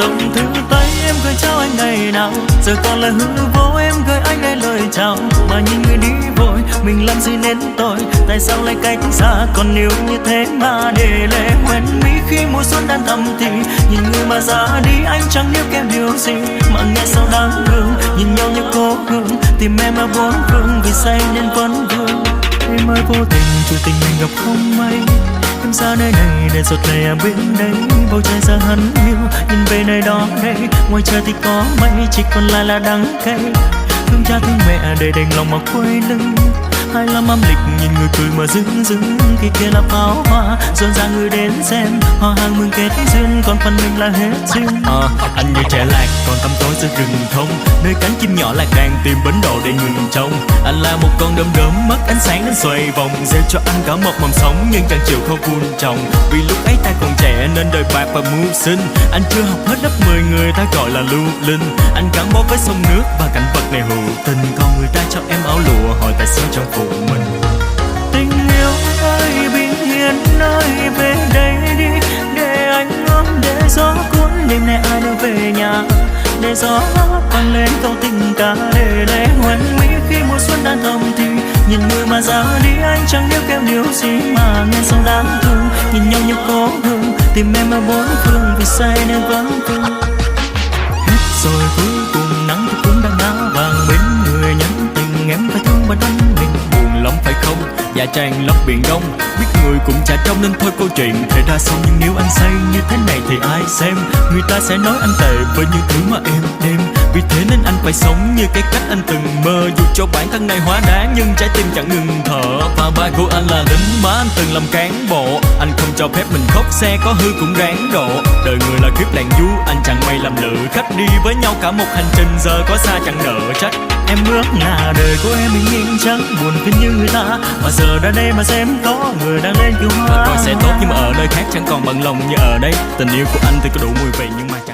sông thứ tay em gửi trao anh ngày nào, giờ còn là hư vô em gửi anh đây lời chào. Mà nhìn người đi vội, mình làm gì nên tội, tại sao lại cách xa, còn yêu như thế mà để lệ hoen mi khi mùa xuân đang thầm thì. Nhìn người mà ra đi anh chẳng níu kém điều gì, mà nghe sao đáng thương, nhìn nhau như cố hương, tìm em ở bốn phương vì say nên vẫn vương. Em ơi vô tình chủ tình mình gặp không may, em ra nơi này để giọt lệ ở bên đây. Bầu trời giờ hắn hiu, nhìn về nơi đó đây, ngoài trời thì có mây, chỉ còn lại là đắng cay. Thương cha thương mẹ để đành lòng mà quay lưng, 25 âm lịch nhìn người cười mà dưng dưng, khi kia là pháo hoa rộn ràng người đến xem, hoa hàng mừng kết duyên, còn phần mình là hết duyên. Anh như trẻ lạc còn tăm tối giữa rừng thông, nơi cánh chim nhỏ lạc đàn tìm bến đỗ để ngừng trông. Anh là một con đom đóm mất ánh sáng đến xoay vòng, gieo cho anh cả một mầm sống nhưng chẳng chịu khâu vun trồng. Vì lúc ấy ta còn trẻ nên đời bạc và mưu sinh, anh chưa học hết lớp 10 người ta gọi là lưu linh. Anh gắn bó với sông nước và cảnh vật này hữu tình, còn người ta cho em áo lụa hỏi tại sao trong phụ mình. Tình yêu ơi bình yên ơi về đây đi, để anh ôm để gió cuốn đêm nay ai đâu về nhà, để gió vang lên câu tình ca để lệ hoen mi khi mùa xuân đang thầm thì. Nhìn người mà ra đi anh chẳng níu kém điều gì, mà nghe sao đáng thương, nhìn nhau như cố hương, tìm em ở bốn phương vì say nên vẫn vương. Hết rồi cuối cùng nắng thì cũng đang ngã vàng, bên người nhắn tình em phải thương bản thân mình. Buồn lắm phải không, dạ tràn lấp biển đông, biết người cũng chả trong nên thôi câu chuyện thể ra xong. Nhưng nếu anh say như thế này thì ai xem, người ta sẽ nói anh tệ với những thứ mà em đem. Vì thế nên anh phải sống như cái cách anh từng mơ, dù cho bản thân này hóa đá nhưng trái tim chẳng ngừng thở. Và ba của anh là lính má, anh từng làm cán bộ, anh không cho phép mình khóc, xe có hư cũng ráng độ. Đời người là kiếp làng du, anh chẳng may làm lữ khách, đi với nhau cả một hành trình giờ có xa chẳng nỡ trách. Em ước là đời của em bình yên chẳng buồn phiền như người ta, mà giờ ra đây mà xem có người đang lên kiêu hoa. Rồi sẽ tốt nhưng mà ở nơi khác chẳng còn bận lòng như ở đây. Tình yêu của anh thì có đủ mùi vị nhưng mà chẳng